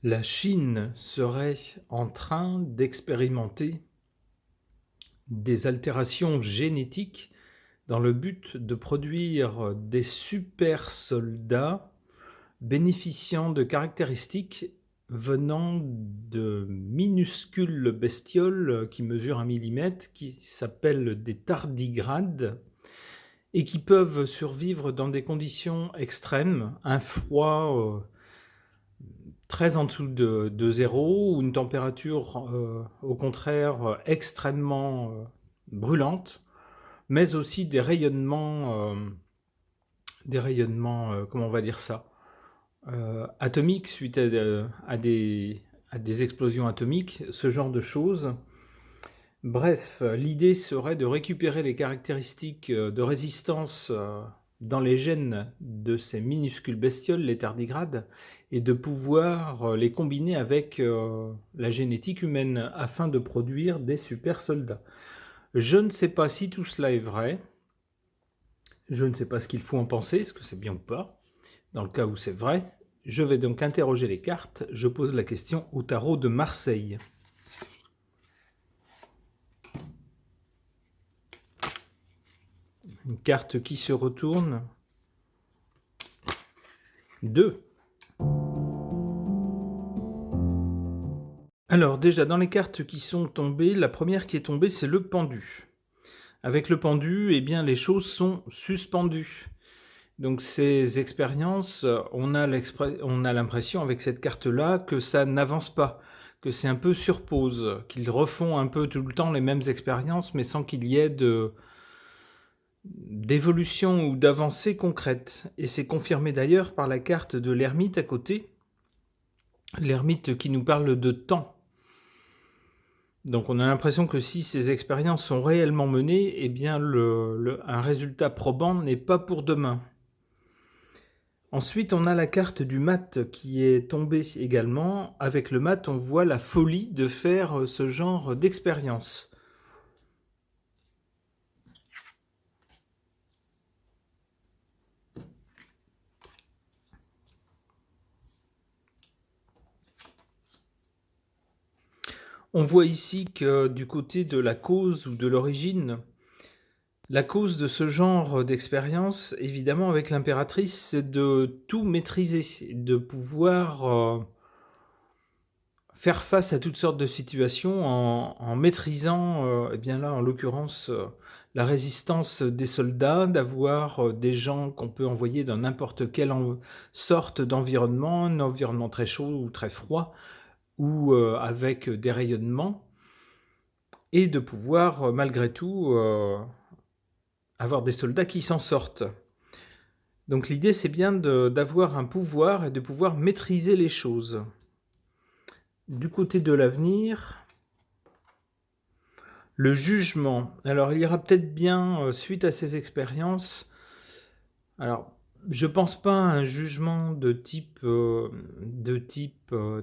La Chine serait en train d'expérimenter des altérations génétiques dans le but de produire des super soldats bénéficiant de caractéristiques venant de minuscules bestioles qui mesurent 1 millimètre, qui s'appellent des tardigrades et qui peuvent survivre dans des conditions extrêmes, un froid très en dessous de zéro, ou une température au contraire extrêmement brûlante, mais aussi des rayonnements, comment on va dire ça, atomiques suite à des explosions atomiques, ce genre de choses. Bref, l'idée serait de récupérer les caractéristiques de résistance dans les gènes de ces minuscules bestioles, les tardigrades, et de pouvoir les combiner avec la génétique humaine afin de produire des super soldats. Je ne sais pas si tout cela est vrai. Je ne sais pas ce qu'il faut en penser, est-ce que c'est bien ou pas. Dans le cas où c'est vrai, je vais donc interroger les cartes. Je pose la question au tarot de Marseille. Une carte qui se retourne. 2. Alors déjà, dans les cartes qui sont tombées, la première qui est tombée, c'est le pendu. Avec le pendu, eh bien, les choses sont suspendues. Donc ces expériences, on a l'impression avec cette carte-là que ça n'avance pas, que c'est un peu sur pause, qu'ils refont un peu tout le temps les mêmes expériences, mais sans qu'il y ait d'évolution ou d'avancée concrète. Et c'est confirmé d'ailleurs par la carte de l'ermite à côté, l'ermite qui nous parle de temps. Donc on a l'impression que si ces expériences sont réellement menées, eh bien un résultat probant n'est pas pour demain. Ensuite, on a la carte du mat qui est tombée également. Avec le mat, on voit la folie de faire ce genre d'expérience. On voit ici que du côté de la cause ou de l'origine, la cause de ce genre d'expérience, évidemment avec l'impératrice, c'est de tout maîtriser, de pouvoir faire face à toutes sortes de situations en maîtrisant, eh bien là en l'occurrence, la résistance des soldats, d'avoir des gens qu'on peut envoyer dans n'importe quelle sorte d'environnement, un environnement très chaud ou très froid, ou avec des rayonnements, et de pouvoir malgré tout avoir des soldats qui s'en sortent. Donc l'idée c'est bien d'avoir un pouvoir et de pouvoir maîtriser les choses. Du côté de l'avenir, le jugement. Alors il ira peut-être bien suite à ces expériences. Alors je pense pas à un jugement de type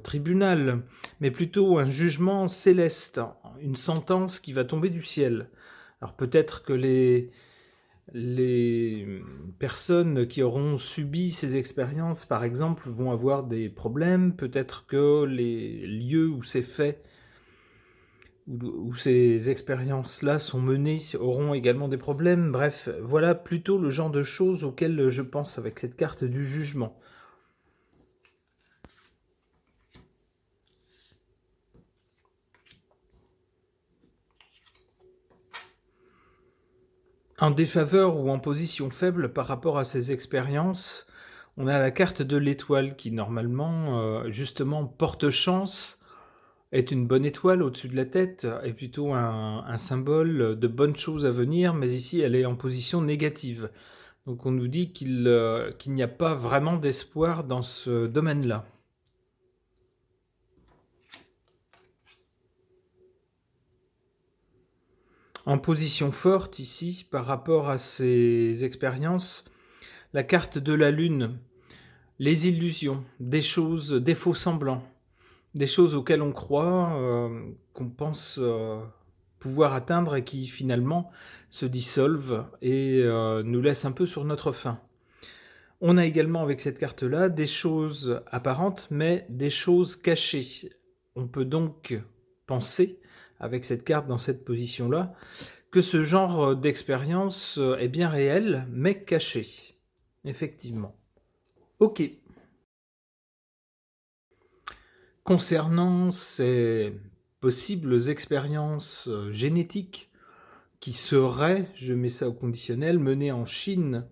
tribunal, mais plutôt un jugement céleste, une sentence qui va tomber du ciel. Alors peut-être que les personnes qui auront subi ces expériences, par exemple, vont avoir des problèmes. Peut-être que les lieux où c'est fait, où ces expériences-là sont menées, auront également des problèmes. Bref, voilà plutôt le genre de choses auxquelles je pense avec cette carte du jugement. En défaveur ou en position faible par rapport à ces expériences, on a la carte de l'étoile qui normalement, justement, porte chance, est une bonne étoile au-dessus de la tête, est plutôt un symbole de bonnes choses à venir, mais ici elle est en position négative. Donc on nous dit qu'il n'y a pas vraiment d'espoir dans ce domaine-là. En position forte ici, par rapport à ces expériences, la carte de la Lune, les illusions, des choses, des faux semblants, des choses auxquelles on croit, qu'on pense pouvoir atteindre et qui finalement se dissolvent et nous laissent un peu sur notre faim. On a également avec cette carte-là des choses apparentes, mais des choses cachées. On peut donc penser, avec cette carte dans cette position-là, que ce genre d'expérience est bien réel, mais caché. Effectivement. Ok. Concernant ces possibles expériences génétiques qui seraient, je mets ça au conditionnel, menées en Chine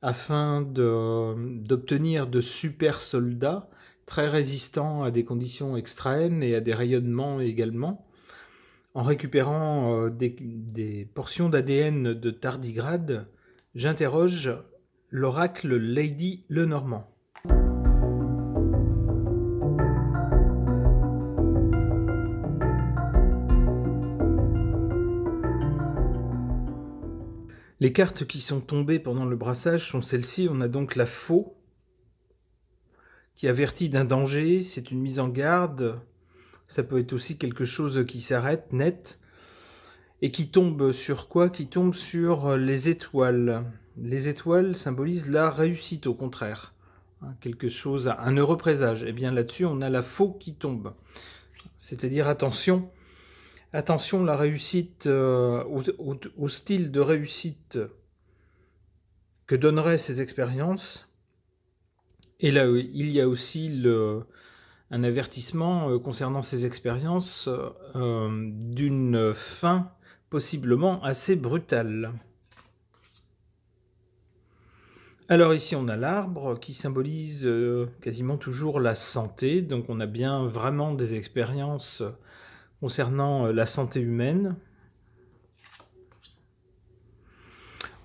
afin d'obtenir de super soldats très résistants à des conditions extrêmes et à des rayonnements également, en récupérant des portions d'ADN de tardigrade, j'interroge l'oracle Lady Lenormand. Les cartes qui sont tombées pendant le brassage sont celles-ci. On a donc la faux, qui avertit d'un danger, c'est une mise en garde. Ça peut être aussi quelque chose qui s'arrête net. Et qui tombe sur quoi? Qui tombe sur les étoiles. Les étoiles symbolisent la réussite, au contraire. Quelque chose, un heureux présage. Et bien là-dessus, on a la faux qui tombe. C'est-à-dire, attention, attention, la réussite, au style de réussite que donneraient ces expériences. Et là, il y a aussi un avertissement concernant ces expériences d'une fin possiblement assez brutale. Alors ici, on a l'arbre qui symbolise quasiment toujours la santé. Donc on a bien vraiment des expériences concernant la santé humaine.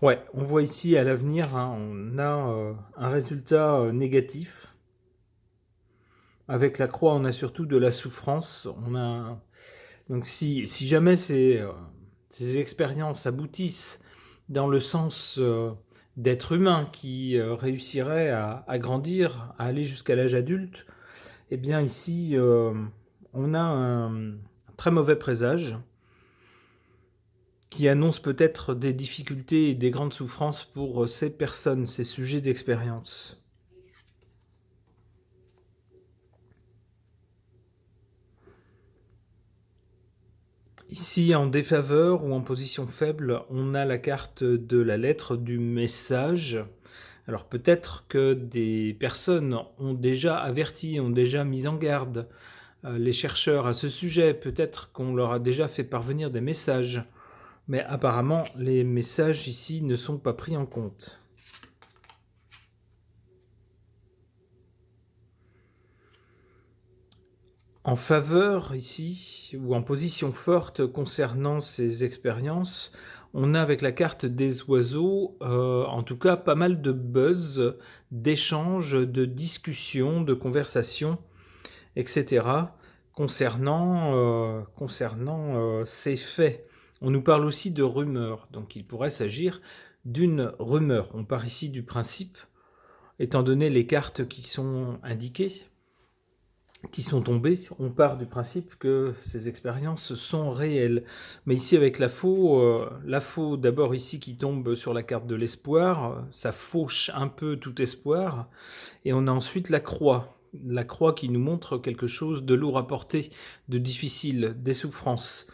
Ouais, on voit ici à l'avenir, on a un résultat négatif. Avec la croix, on a surtout de la souffrance. Donc si jamais ces expériences aboutissent dans le sens d'être humain qui réussirait à grandir, à aller jusqu'à l'âge adulte, eh bien ici, on a un très mauvais présage qui annonce peut-être des difficultés et des grandes souffrances pour ces personnes, ces sujets d'expérience. Ici, en défaveur ou en position faible, on a la carte de la lettre du message. Alors peut-être que des personnes ont déjà averti, ont déjà mis en garde les chercheurs à ce sujet. Peut-être qu'on leur a déjà fait parvenir des messages. Mais apparemment, les messages ici ne sont pas pris en compte. En faveur ici, ou en position forte concernant ces expériences, on a avec la carte des oiseaux, en tout cas pas mal de buzz, d'échanges, de discussions, de conversations, etc. concernant ces faits. On nous parle aussi de rumeurs, donc il pourrait s'agir d'une rumeur. On part ici du principe, étant donné les cartes qui sont indiquées, qui sont tombées, on part du principe que ces expériences sont réelles. Mais ici avec la faux d'abord ici qui tombe sur la carte de l'espoir, ça fauche un peu tout espoir, et on a ensuite la croix qui nous montre quelque chose de lourd à porter, de difficile, des souffrances.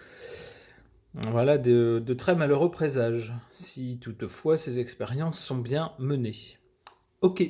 Voilà, de très malheureux présages, si toutefois ces expériences sont bien menées. Ok.